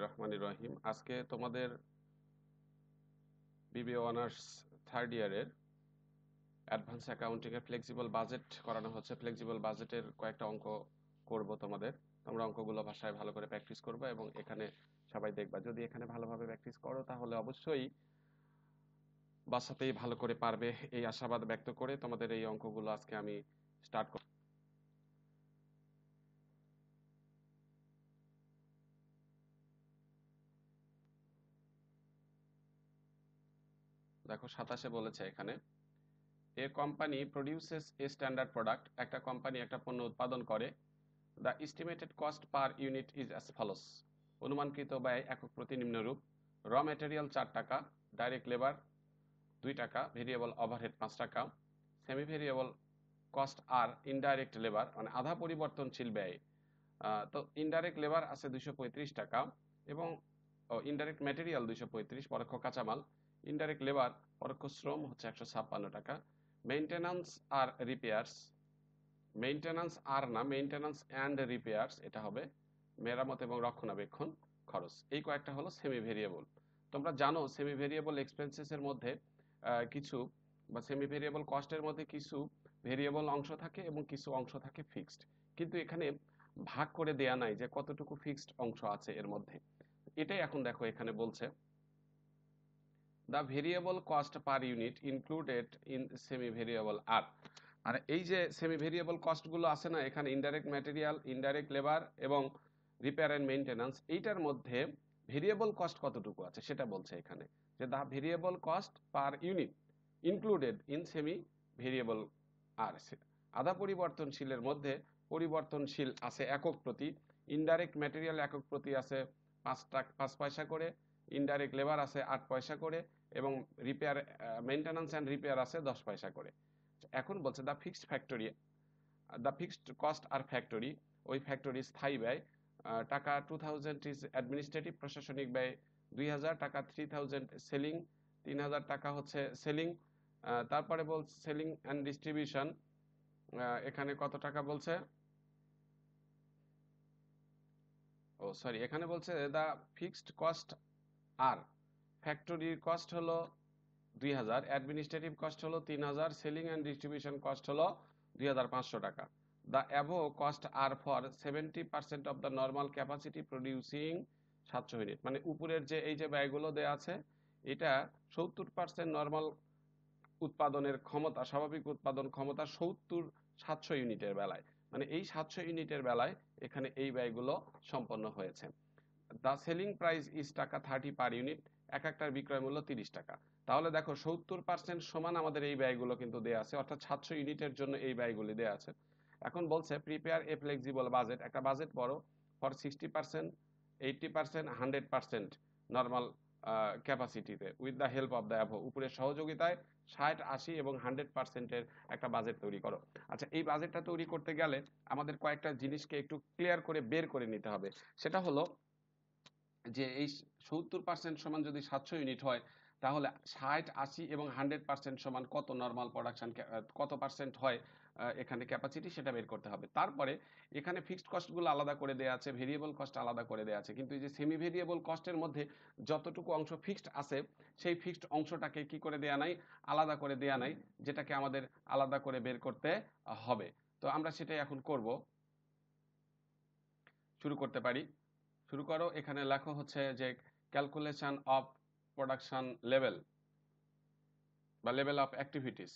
রহমানির রহিম। আজকে তোমাদের বিবিএ অনার্স থার্ড ইয়ারের অ্যাডভান্স অ্যাকাউন্টিং এর ফ্লেক্সিবল বাজেট করানো হচ্ছে। ফ্লেক্সিবল বাজেটের কয়েকটা অঙ্ক করব তোমাদের। তোমরা অঙ্কগুলো ভাষায় ভালো করে প্র্যাকটিস করবে এবং এখানে সবাই দেখবা। যদি এখানে ভালোভাবে প্র্যাকটিস করো তাহলে অবশ্যই বাসাতেই ভালো করে পারবে, এই আশাবাদ ব্যক্ত করে তোমাদের এই অঙ্কগুলো আজকে আমি স্টার্ট করব। দেখো 27-এ বলেছে এখানে, a company produces a standard product. একটা কোম্পানি একটা পণ্য উৎপাদন করে। The estimated cost per unit is as follows. অনুমানকৃত ব্যয় একক প্রতি নিম্নরূপ। র ম্যাটেরিয়াল 4 টাকা, ডাইরেক্ট লেবার 2 টাকা, ভেরিয়েবল ওভারহেড 5 টাকা। সেমি ভেরিয়েবল কস্ট আর ইনডাইরেক্ট লেবার মানে আধা পরিবর্তনশীল ব্যয়। তো ইনডাইরেক্ট লেবার আছে 235 টাকা এবং ইনডাইরেক্ট ম্যাটেরিয়াল 235, পরোক্ষ কাঁচামাল। ইনডাইরেক্ট লেবার পরোক্ষ শ্রম হচ্ছে 156 টাকা। মেইনটেন্যান্স আর রিপেয়ার্স, মেইনটেন্যান্স আর না, মেইনটেন্যান্স অ্যান্ড রিপেয়ার্স এটা হবে মেরামত এবং রক্ষণাবেক্ষণ খরচ। এই কয়েকটা হলো সেমি ভেরিয়েবল। তোমরা জানো সেমি ভেরিয়েবল এক্সপেন্সেস এর মধ্যে কিছু বা সেমি ভেরিয়েবল কস্টের মধ্যে কিছু ভেরিয়েবল অংশ থাকে এবং কিছু অংশ থাকে ফিক্সড। কিন্তু এখানে ভাগ করে দেয়া নাই যে কতটুকু ফিক্সড অংশ আছে এর মধ্যে। এটাই এখন দেখো এখানে বলছে, the variable cost per unit included in semi variable are. আর এই যে সেমি ভেরিয়েবল কস্টগুলো আছে না এখানে, ইনডাইরেক্ট ম্যাটেরিয়াল, ইনডাইরেক্ট লেবার এবং রিপেয়ার অ্যান্ড মেইনটেন্যান্স, এইটার মধ্যে ভেরিয়েবল কস্ট কতটুকু আছে সেটা বলছে এখানে, যে the variable cost per unit included in semi variable are. আধা পরিবর্তনশীলের মধ্যে পরিবর্তনশীল আছে একক প্রতি। ইনডাইরেক্ট ম্যাটেরিয়াল একক প্রতি আছে 5 পয়সা করে, ইনডাইরেক্ট লেবার আছে 8 পয়সা করে এবং রিপেয়ার মেইনটেন্যান্স অ্যান্ড রিপেয়ার আছে 10 পয়সা করে। এখন বলছে the fixed factory, the fixed cost আর ফ্যাক্টরি, ওই ফ্যাক্টরি স্থায়ী ব্যয় টাকা 2000 ইজ অ্যাডমিনিস্ট্রেটিভ প্রশাসনিক ব্যয় 2000 টাকা, 3000 সেলিং, 3000 টাকা হচ্ছে সেলিং। তারপরে বলছে সেলিং অ্যান্ড ডিস্ট্রিবিউশন, এখানে কত টাকা বলছে, ও সরি, এখানে বলছে দ্য ফিক্সড কস্ট আর ফ্যাক্টরির কস্ট হলো 2000, অ্যাডমিনিস্ট্রেটিভ কস্ট হলো 3000, সেলিং অ্যান্ড ডিস্ট্রিবিউশন কস্ট হলো 2500 টাকা। দ্য অ্যাভো cost are for 70% of the normal capacity producing 700 unit. মানে উপরের যে এই যে ব্যয়গুলো দেওয়া আছে এটা 70% নর্মাল উৎপাদনের ক্ষমতা, স্বাভাবিক উৎপাদন ক্ষমতা 700 ইউনিটের বেলায়, মানে এই 700 ইউনিটের বেলায় এখানে এই ব্যয়গুলো সম্পন্ন হয়েছে। দ্য সেলিং প্রাইস ইজ টাকা 30 পার ইউনিট, এক একটার বিক্রয় মূল্য 30 টাকা। তাহলে দেখো 70% সমান আমাদের এই ব্যয়গুলো কিন্তু দেওয়া আছে, অর্থাৎ 700 ইউনিটের জন্য এই ব্যয়গুলি দেওয়া আছে। এখন বলছে প্রিপেয়ার এ ফ্লেক্সিবল বাজেট, একটা বাজেট বড় ফর 60%, 80%, 100% নর্মাল ক্যাপাসিটিতে with the help of the above. উপরের সহযোগিতায় 60, 80 এবং 100%-এর একটা বাজেট তৈরি করো। আচ্ছা, এই বাজেটটা তৈরি করতে গেলে আমাদের কয়েকটা জিনিসকে একটু ক্লিয়ার করে বের করে নিতে হবে। সেটা হলো যে এই 70% সমান যদি 700 ইউনিট হয় তাহলে 60, 80 এবং 100% সমান কত নর্মাল প্রোডাকশন, কত পার্সেন্ট হয় এখানে ক্যাপাসিটি, সেটা বের করতে হবে। তারপরে এখানে ফিক্সড কস্টগুলো আলাদা করে দেওয়া আছে, ভেরিয়েবল কস্ট আলাদা করে দেওয়া আছে, কিন্তু এই যে সেমি ভেরিয়েবল কস্টের মধ্যে যতটুকু অংশ ফিক্সড আছে সেই ফিক্সড অংশটাকে কি করে দেয়া নাই, আলাদা করে দেয়া নাই, যেটাকে আমাদের আলাদা করে বের করতে হবে। তো আমরা সেটাই এখন করব। শুরু করতে পারি। শুরু করো। এখানে লেখো হচ্ছে যে ক্যালকুলেশন অফ প্রোডাকশন লেভেল বা level of activities.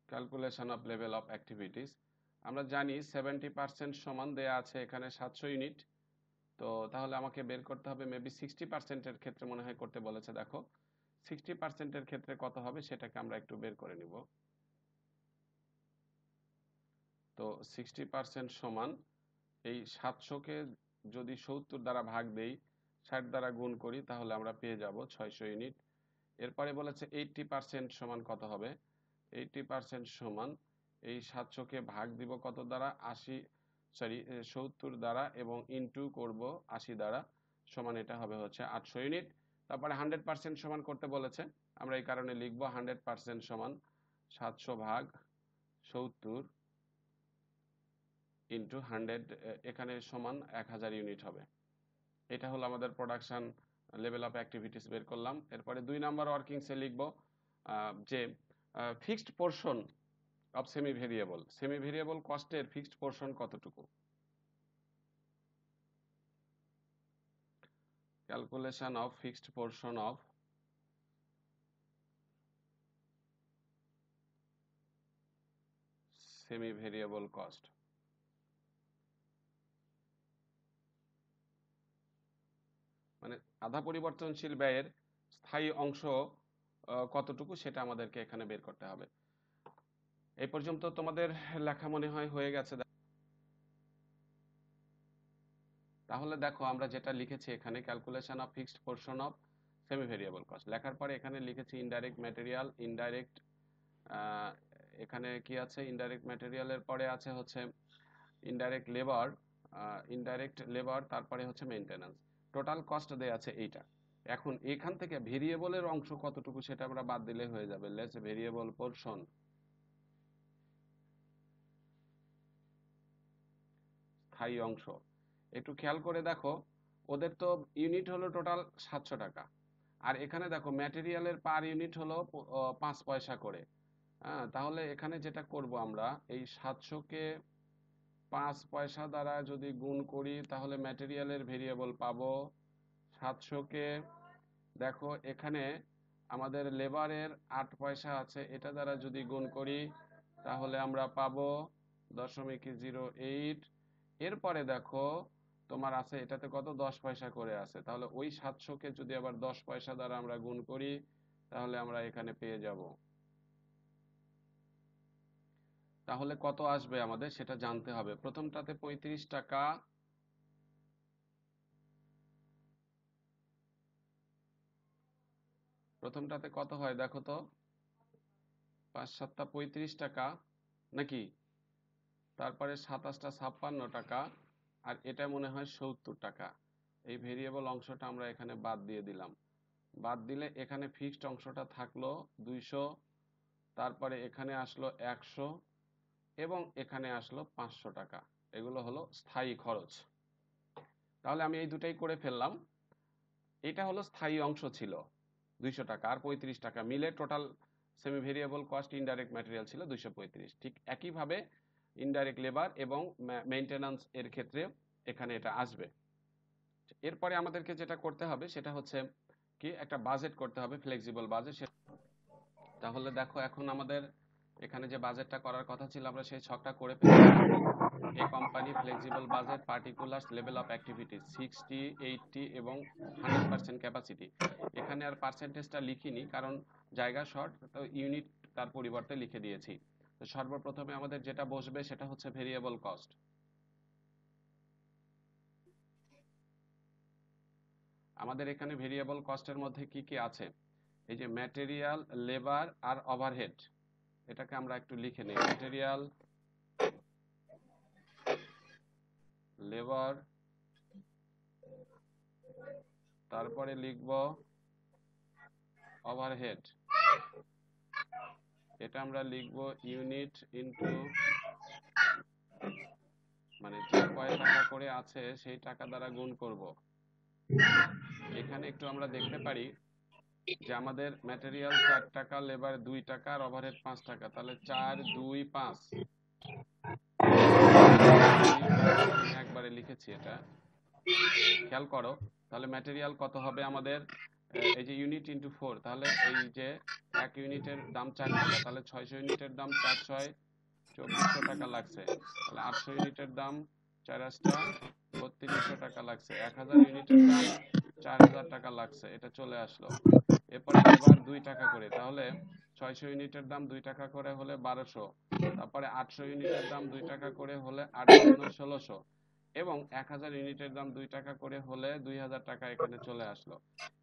Calculation of level of activities, আমরা জানি 70% সমান দেয়া আছে এখানে 700 ইউনিট। তো তাহলে আমাকে বের করতে হবে মেবি 60%-এর ক্ষেত্রে মনে হয় করতে বলেছে। দেখো 60%-এর ক্ষেত্রে কত হবে সেটাকে আমরা একটু বের করে নিব। তো 60% সমান এই 700-কে যদি 70 দ্বারা ভাগ দেই, 60 দ্বারা গুণ করি, তাহলে আমরা পেয়ে যাব 600 ইউনিট। এরপরে বলেছে 80% সমান কত হবে, 80% সমান এই 700-কে ভাগ দিব কত দ্বারা, 80 সরি 70 দ্বারা এবং ইনটু করব 80 দ্বারা সমান এটা হবে হচ্ছে 800 ইউনিট। তারপরে 100% সমান করতে বলেছে, আমরা এই কারণে লিখব 100% সমান 700 ভাগ 70 ইনটু 100, এখানে সমান 1000 ইউনিট হবে। এটা হলো আমাদের প্রোডাকশন লেভেল অফ অ্যাক্টিভিটিস বের করলাম। এরপরে 2 নাম্বার ওয়ার্কিংসে লিখব যে fixed portion of semi variable কস্টের ফিক্সড পোরশন কতটুকু। Calculation of fixed portion of semi variable cost. মানে আধা পরিবর্তনশীল ব্যয়ের স্থায়ী অংশ কতটুকু সেটা আমাদেরকে এখানে বের করতে হবে। এই পর্যন্ত তোমাদের লেখা মনে হয় হয়ে গেছে। তাহলে দেখো আমরা যেটা লিখেছি এখানে calculation of fixed portion of semi variable cost লেখার পরে এখানে লিখেছি ইনডাইরেক্ট ম্যাটেরিয়াল, ইনডাইরেক্ট এখানে কি আছে ইনডাইরেক্ট ম্যাটেরিয়ালের পরে আছে হচ্ছে ইনডাইরেক্ট লেবার, তারপরে হচ্ছে মেইনটেনেন্স। টোটাল কস্ট দেয়া আছে এইটা। এখন এখান থেকে ভেরিয়েবলের অংশ কতটুকু সেটা আমরা বাদ দিলে হয়ে যাবে লেস ভেরিয়েবল পোরশন স্থায়ী অংশ। একটু খেয়াল করে দেখো ওদের তো ইউনিট হলো টোটাল 700 টাকা, আর এখানে দেখো ম্যাটেরিয়ালের পার ইউনিট হলো 5 পয়সা করে। হ্যাঁ, তাহলে এখানে যেটা করব আমরা এই 700-কে 5 পয়সা দ্বারা যদি গুণ করি তাহলে ম্যাটেরিয়ালের ভেরিয়েবল পাবো 700-কে। দেখো এখানে আমাদের লেবারের 8 পয়সা আছে, এটা দ্বারা যদি গুণ করি তাহলে আমরা পাবো 0.08। এরপরে দেখো তোমার আছে এটাতে কত 10 পয়সা করে আছে, তাহলে ওই 700-কে যদি আবার 10 পয়সা দ্বারা আমরা গুণ করি তাহলে আমরা এখানে পেয়ে যাব। তাহলে কত আসবে আমাদের সেটা জানতে হবে। প্রথমটাতে 35 টাকা, প্রথমটাতে কত হয় দেখো তো 5 7টা 35 টাকা নাকি, তারপরে 27টা 56 টাকা, আর এটা মনে হয় 70 টাকা। এই ভেরিয়েবল অংশটা আমরা এখানে বাদ দিয়ে দিলাম। বাদ দিলে এখানে ফিক্সড অংশটা থাকলো 200, তারপরে এখানে আসলো 100 এবং এখানে আসলো 500 টাকা। এগুলো হলো স্থায়ী খরচ। তাহলে আমি এই দুটাই করে ফেললাম। এটা হলো স্থায়ী অংশ ছিল 200 টাকা, আর 35 টাকা মিলে total semi variable cost indirect material ছিল 235। ঠিক একইভাবে ইনডাইরেক্ট লেবার এবং মেইনটেনেন্স এর ক্ষেত্রে এখানে এটা আসবে। এরপরে আমাদেরকে যেটা করতে হবে সেটা হচ্ছে কি একটা বাজেট করতে হবে, ফ্লেক্সিবল বাজেট। তাহলে দেখো এখন আমাদের এখানে যে বাজেটটা করার কথা ছিল আমরা সেই ছকটা করে ফেলেছি। A company flexible budget particular level of activity 60, 80 এবং 100% ক্যাপাসিটি। এখানে আর পার্সেন্টেজটা লিখিনি কারণ জায়গা শর্ট, তো ইউনিট তার পরিবর্তে লিখে দিয়েছি। তো সর্বপ্রথমে আমাদের যেটা বসবে সেটা হচ্ছে ভেরিয়েবল কস্ট। আমাদের এখানে ভেরিয়েবল কস্টের মধ্যে কি কি আছে, এই যে ম্যাটেরিয়াল, লেবার আর ওভারহেড, এটাকে আমরা একটু লিখে নিই। ম্যাটেরিয়াল, লেবার, তারপরে লিখব ওভারহেড। এটা আমরা লিখব ইউনিট ইনটু মানে যে কয় টাকা করে আছে সেই টাকা দ্বারা গুণ করব। এখানে একটু আমরা দেখতে পারি যে আমাদের ম্যাটেরিয়াল 4 টাকা, লেবার 2 টাকা আর ওভারহেড 5 টাকা, তাহলে 4 2 5 একবারে লিখেছি। এটা খেয়াল করো, তাহলে ম্যাটেরিয়াল কত হবে আমাদের, এই যে ইউনিট ইনটু 4, তাহলে এই যে 1 ইউনিটের দাম 4 টাকা, তাহলে 600 ইউনিটের দাম 4 6 2400 টাকা লাগছে। তাহলে 800 ইউনিটের দাম 4 3200 টাকা লাগছে। 1000 ইউনিটের দাম 4000 টাকা লাগছে। এটা চলে আসলো। এরপরে লেবার 2 টাকা করে, তাহলে 600 ইউনিটের দাম 2 টাকা করে হলে 1200, তারপরে 800 ইউনিটের দাম 2 টাকা করে হলে 8 1600 এবং 1000 ইউনিটের দাম 2 টাকা করে হলে 2000 টাকা এখানে চলে আসলো।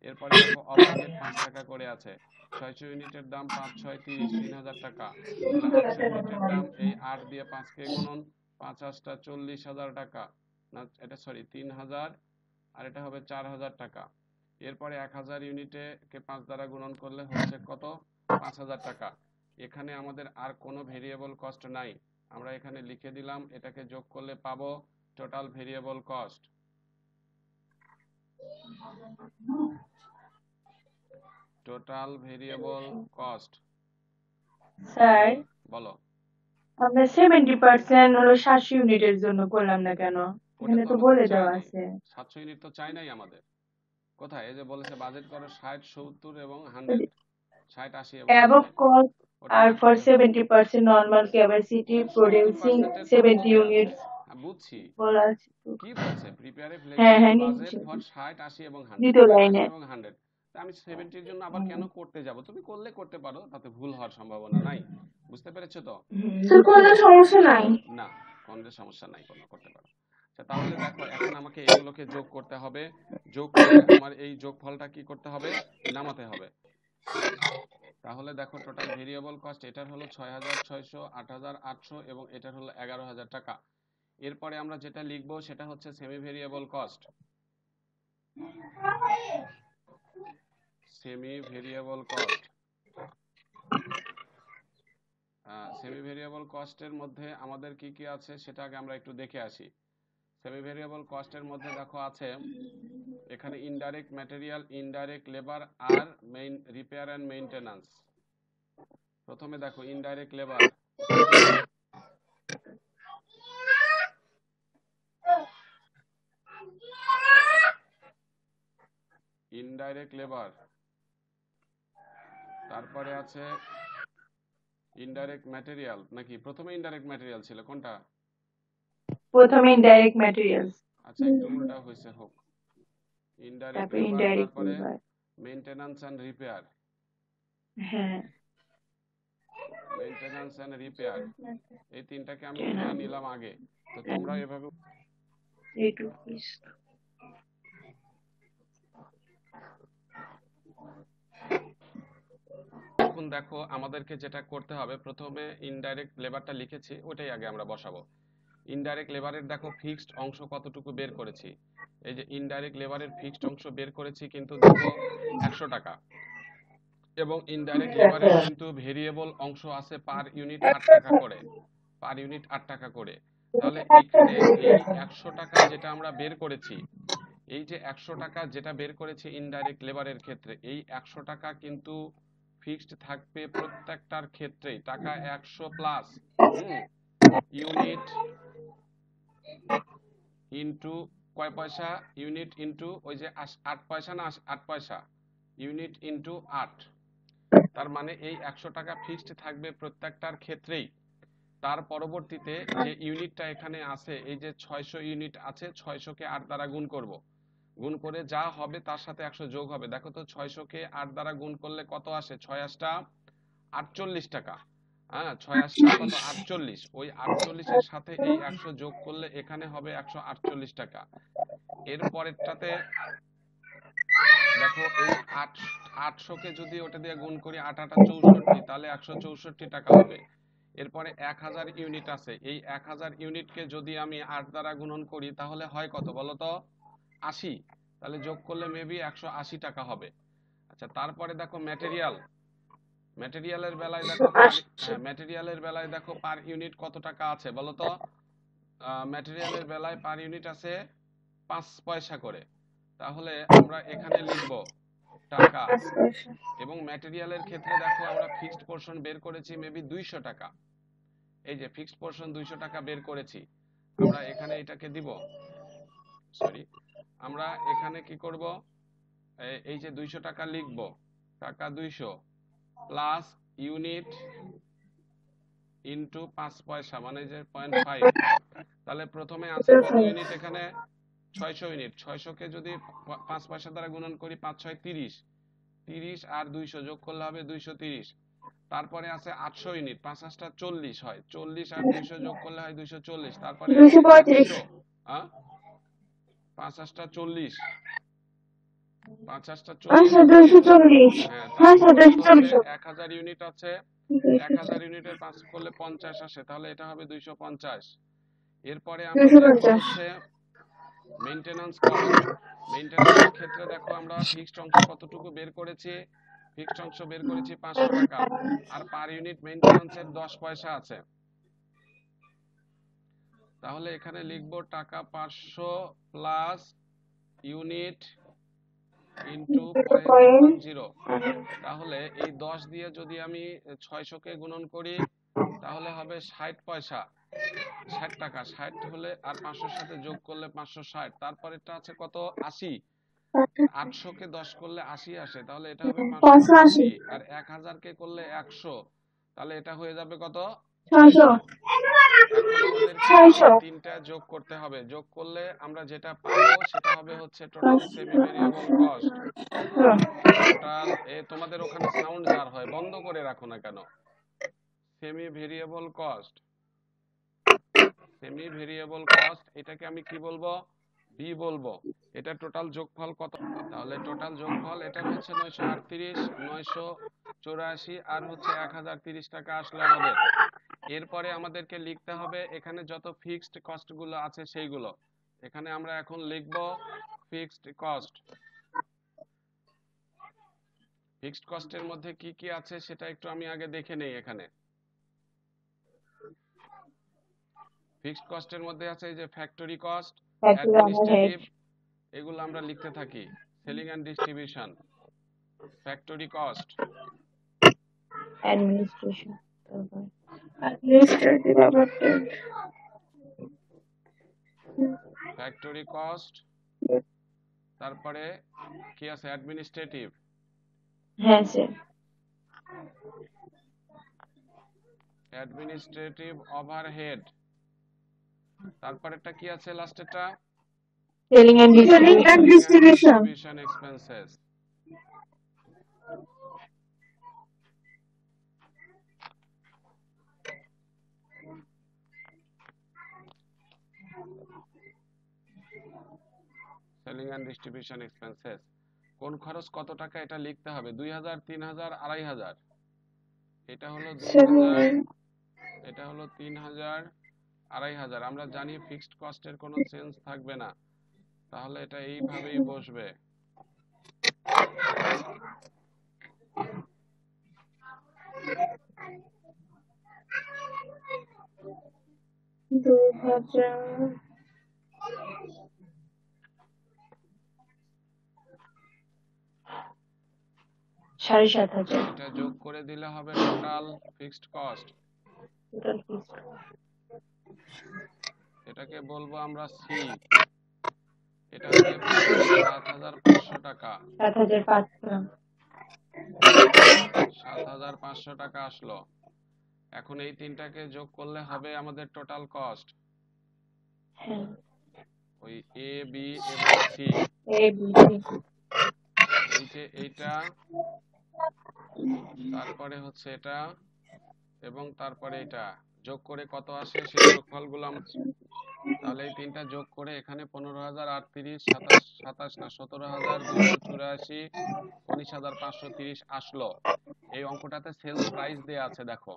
এরপরে দেখো ওভারহেড 5 টাকা করে আছে, 600 ইউনিটের দাম 5 6 30 3000 টাকা, তাহলে 800 ইউনিটের দাম এই 8 দিয়ে 5 কে গুণন ৫টা ৪০,০০০ টাকা, না এটা সরি ৩,০০০, আর এটা হবে ৪,০০০ টাকা। এরপরে ১,০০০ ইউনিটে কে ৫ দ্বারা গুণন করলে হচ্ছে কত? ৫,০০০ টাকা। এখানে আমাদের আর কোনো ভেরিয়েবল কস্ট নাই, আমরা এখানে লিখে দিলাম, এটাকে যোগ করলে পাবো total variable cost. Total variable cost sir বলো। আমরা 70% হলো 700 ইউনিটের জন্য করলাম না কেন? ওটা এখানে তো তো আমাদের বলে চাই দেওয়া নাই, আছে। ৭০০ ইউনিট তো চাই নাই আমাদের। কোথায়? এই যে বলেছে বাজেট করো 60, 70 এবং 100, 60, 80 এবং Above 100, cost ওটা are না for করলে 70% normal capacity producing 70%-এর তো 70 নিচে আছে। units বুঝছি বলা আছে তো। কি বলছে, প্রিপেয়ার এ হ্যাঁ ফ্লেক্সিবল হ্যাঁ বাজেট নিশ্চয় ফর 60, 80 এবং 100, দ্বিতীয় 60, 80 লাইনে। এবং 100। আমি 70 এর জন্য আবার কেন করতে যাব? তুমি করলে করতে পারো, তাতে ভুল হওয়ার সম্ভাবনা নাই। বুঝতে পেরেছো তো? স্যার কোনো সমস্যা নাই। না, কোনো সমস্যা নাই, কোনো করতে পারো। আচ্ছা, তাহলে দেখো এখন আমাকে এগুলোকে যোগ করতে হবে, যোগ করে আমার এই যোগফলটা কি করতে হবে? নামাতে হবে। তাহলে দেখো টোটাল ভেরিয়েবল কস্ট এটার হলো 6,600, 8,800 এবং এটার হলো 11,000 টাকা। এরপরে আমরা যেটা লিখবো সেটা হচ্ছে semi variable cost. Semi variable cost, semi variable কস্টের মধ্যে আমাদের কি কি আছে সেটা আগে আমরা একটু দেখে আসি। সেমি ভেরিয়েবল কস্টের মধ্যে দেখো আছে এখানে ইনডাইরেক্ট ম্যাটেরিয়াল, ইনডাইরেক্ট লেবার আর মেইন রিপেয়ার এন্ড মেইনটেনেন্স। প্রথমে দেখো ইনডাইরেক্ট লেবার, ইনডাইরেক্ট লেবার, তারপরে আছে ইনডাইরেক্ট ম্যাটেরিয়াল, নাকি প্রথমে ইনডাইরেক্ট ম্যাটেরিয়াল ছিল কোনটা? প্রথমে ইনডাইরেক্ট ম্যাটেরিয়ালস, আচ্ছা একটু উল্টা হয়েছে, হোক। ইনডাইরেক্ট তারপরে লেবার, ইনডাইরেক্ট তারপরে লেবার। মেইনটেনেন্স এন্ড রিপেয়ার, হ্যাঁ মেইনটেনেন্স এন্ড রিপেয়ার, এই তিনটাকে আমি উঠিয়ে নিলাম আগে। তো তোমরা এভাবে এখন দেখো আমাদেরকে যেটা করতে হবে, প্রথমে ইনডাইরেক্ট লেবারটা লিখেছি ওটাই আগে আমরা বসাবো। ইনডাইরেক্ট লেবারের দেখো ফিক্সড অংশ কতটুকু বের করেছি। এই যে ইনডাইরেক্ট লেবারের ফিক্সড অংশ বের করেছি কিন্তু দেখো 100 টাকা, এবং ইনডাইরেক্ট লেবারের কিন্তু ভেরিয়েবল অংশ আছে পার ইউনিট 8 টাকা করে, পার ইউনিট 8 টাকা করে। তাহলে এখানে এই 100 টাকা যেটা আমরা বের করেছি, এই যে 100 টাকা যেটা বের করেছি ইনডাইরেক্ট লেবারের ক্ষেত্রে, এই 100 টাকা কিন্তু ফিক্সড থাকবে প্রত্যেকটার ক্ষেত্রেই, টাকা 100 প্লাস ইউনিট ইনটু কয় পয়সা, ইউনিট ইনটু ওই যে 8 পয়সা না 8 পয়সা, ইউনিট ইনটু 8। তার মানে এই 100 টাকা ফিক্সড থাকবে প্রত্যেকটার ক্ষেত্রেই। তার পরবর্তীতে যে ইউনিটটা এখানে আছে, এই যে 600 ইউনিট আছে, 600 কে 8 দ্বারা গুণ করব, গুণ করে যা হবে তার সাথে 100 যোগ হবে। দেখো তো 600 কে 8 দ্বারা গুণ করলে কত আসে? 6 48 টাকা। হ্যাঁ 6 কত 48, ওই 48 এর সাথে এই 100 যোগ করলে এখানে হবে 148 টাকা। এর পরেরটাতে দেখো এই 800 কে যদি ওটা দিয়ে গুণ করি 8 8 64, তাহলে 164 টাকা হবে। এরপরে 1000 ইউনিট আছে, এই 1000 ইউনিটকে যদি আমি 8 দ্বারা গুণন করি তাহলে হয় কত বলো তো? 80, তাহলে যোগ করলে মেবি 180 টাকা হবে। আচ্ছা তারপরে দেখো ম্যাটেরিয়াল, ম্যাটেরিয়ালের বেলায় দেখো ম্যাটেরিয়ালের বেলায় দেখো পার ইউনিট কত টাকা আছে বলো তো? ম্যাটেরিয়ালের বেলায় পার ইউনিট আছে 5 পয়সা করে। তাহলে আমরা এখানে লিখব টাকা, এবং ম্যাটেরিয়ালের ক্ষেত্রে দেখো আমরা ফিক্সড পোরশন বের করেছি মেবি 200 টাকা। এই যে ফিক্সড পোরশন 200 টাকা বের করেছি, আমরা এখানে এটাকে দিব, সরি আমরা এখানে কি করব, এই যে 200 টাকা লিখব, টাকা 200 প্লাস ইউনিট ইনটু 5 পয়সা মানে যে 0.5। তাহলে প্রথমে আছে কত ইউনিট এখানে? 600 ইউনিট। 600 কে যদি 5 পয়সা দ্বারা গুণন করি 5 6 30, 30 আর 200 যোগ করলে হবে 230। তারপরে আছে 800 ইউনিট, 5 8 40 হয়, 40 আর 200 যোগ করলে হয় 240। তারপরে আছে 100, হ্যাঁ 5 8 40, 5 8 40, হ্যাঁ তারপরে 1000 ইউনিট আছে, 1000 ইউনিটের 5 করলে 50 আসে, তাহলে এটা হবে 250। এরপরে আমরা দেখব 250 হচ্ছে মেইনটেনেন্স কস্ট। মেইনটেনেন্সের ক্ষেত্রে দেখো আমরা ফিক্সড অংশ কতটুকু বের করেছি, ফিক্সড অংশ বের করেছি 500 টাকা, আর পার ইউনিট মেইনটেনেন্সের 10 পয়সা আছে। তাহলে এখানে লিখব টাকা 500 প্লাস ইউনিট ইনটু 0.10। তাহলে এই 10 দিয়ে যদি আমি 600 কে গুণন করি তাহলে হবে 60 পয়সা, 60 টাকা। 60 হলে আর 500 সাথে যোগ করলে 560, তারপরেরটা আছে কত 80। 800 কে 10 করলে 80 আসে, তাহলে এটা হবে 580 580। আর 1000 কে করলে 100, তাহলে এটা হয়ে যাবে কত 600 এখন আমাদের 600 তিনটা যোগ করতে হবে। যোগ করলে আমরা যেটা পাবো সেটা হবে হচ্ছে total semi variable cost. Total তোমাদের ওখানে সাউন্ড জার হয়, বন্ধ করে রাখো না কেন। Semi variable cost, semi variable cost, এটাকে আমি কি বলবো, বি বলবো। এটা টোটাল যোগফল কত, তাহলে টোটাল যোগফল এটার হচ্ছে 938, 984 আর হচ্ছে 1030 টাকা আসলো আমাদের। এরপরে আমাদেরকে লিখতে হবে এখানে যত ফিক্সড কস্ট গুলো আছে সেইগুলো। এখানে আমরা এখন লিখব ফিক্সড কস্ট। ফিক্সড কস্টের মধ্যে কি কি আছে সেটা একটু আমি আগে দেখে নেই। এখানে ফিক্সড কস্টের মধ্যে আছে এই যে ফ্যাক্টরি কস্ট, অ্যাডমিনিস্ট্রেটিভ, এগুলো আমরা লিখতে থাকি। Selling and distribution, factory cost, administration, administrative ব্যাপারটা ফ্যাক্টরি কস্ট, তারপরে কি আছে অ্যাডমিনিস্ট্রেটিভ, হ্যাঁ স্যার, অ্যাডমিনিস্ট্রেটিভ ওভারহেড, তারপরেরটা কি আছে লাস্টেরটা, selling and selling and distribution distribution expenses. Selling and distribution expenses, কোন খরচ কত টাকা এটা লিখতে হবে। 2000, 3000, 2500, এটা হলো 2000, এটা হলো 3000, 2500। আমরা জানি ফিক্সড কস্টের কোনো চেঞ্জ থাকবে না, তাহলে এটা এইভাবেই বসবে। সাড়ে 7,000 এটা যোগ করে দিলে হবে total fixed cost. Total fixed, এটাকে বলবো আমরা সি। এটা হয়ে পাচ্ছি 7500 টাকা, 7,500। 7500 টাকা আসলো। এখন এই তিনটাকে যোগ করলে হবে আমাদের টোটাল কস্ট, হ্যাঁ, ওই এ বি এবং সি। এই বুঝি। এই যে এইটা, তারপরে হচ্ছে এটা এবং তারপরে এটা যোগ করে কত আসে সেই যোগফলগুলো তাহলে এই তিনটা যোগ করে এখানে 15,038, 27 না 17,284, 19,530 আসলো। এই অঙ্কটাতে সেলস প্রাইস দেয়া আছে, দেখো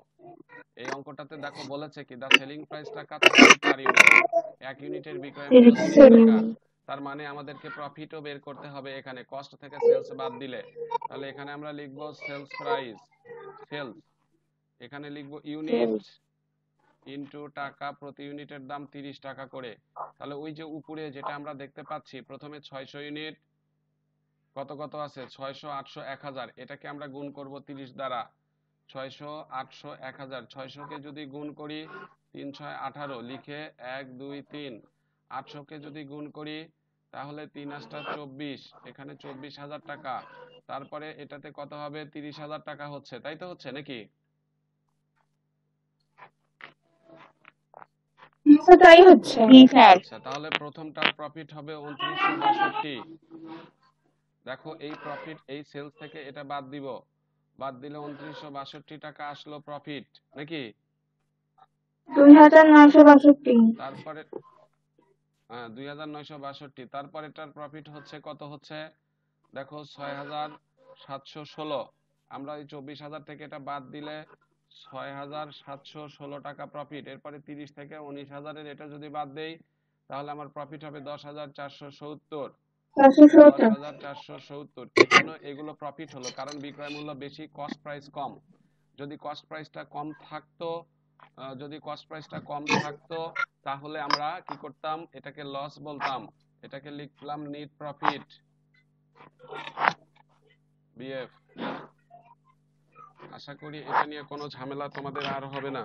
এই অঙ্কটাতে দেখো বলেছে কি দা সেলিং প্রাইস টাকা 30 পার ইউনিট, এক ইউনিটের বিক্রয় মূল্য 30 টাকা। তার মানে আমাদেরকে প্রফিটও বের করতে হবে এখানে কস্ট থেকে সেলস বাদ দিলে। তাহলে এখানে আমরা লিখব সেলস প্রাইস, সেলস, এখানে লিখব ইউনিট ইনটু টাকা, প্রতি ইউনিটের দাম 30 টাকা করে। তাহলে ওই যে উপরে যেটা আমরা দেখতে পাচ্ছি প্রথমে 600 ইউনিট, কত কত আছে 600, 800, 1000, এটাকে আমরা গুণ করব 30 দ্বারা। 600, 800, 1000, 600 কে যদি গুণ করি 3 6 18 লিখে 1 2 3, 800 কে যদি গুণ করি তাহলে 3 8 24, এখানে 24,000 টাকা। তারপরে এটাতে কত হবে 30,000 টাকা হচ্ছে, তাই তো হচ্ছে নাকি? তাই হচ্ছে আচ্ছা, তাহলে প্রথমটার প্রফিট হবে 2962। দেখো এই প্রফিট, এই সেলস থেকে এটা বাদ দিব, বাদ দিলে 2962 টাকা আসলো প্রফিট নাকি? 2,962 তারপরে 2,962, তারপর এটার প্রফিট হচ্ছে কত হচ্ছে দেখো 6,716। আমরা এই 24,000 থেকে এটা বাদ দিলে 6,716 টাকা প্রফিট, এরপরে 30 থেকে 19,000-এর এটা যদি বাদ দেই তাহলে আমার প্রফিট হবে 10,470। 470। 10,470 এজন্য এগুলো প্রফিট হলো, কারণ বিক্রয় মূল্য বেশি, কস্ট প্রাইস কম। যদি কস্ট প্রাইসটা কম থাকতো তাহলে আমরা কি করতাম, এটাকে লস বলতাম, এটাকে লিখলাম নেট প্রফিট বিএফ। আশা করি এটা নিয়ে কোনো ঝামেলা তোমাদের আর হবে না।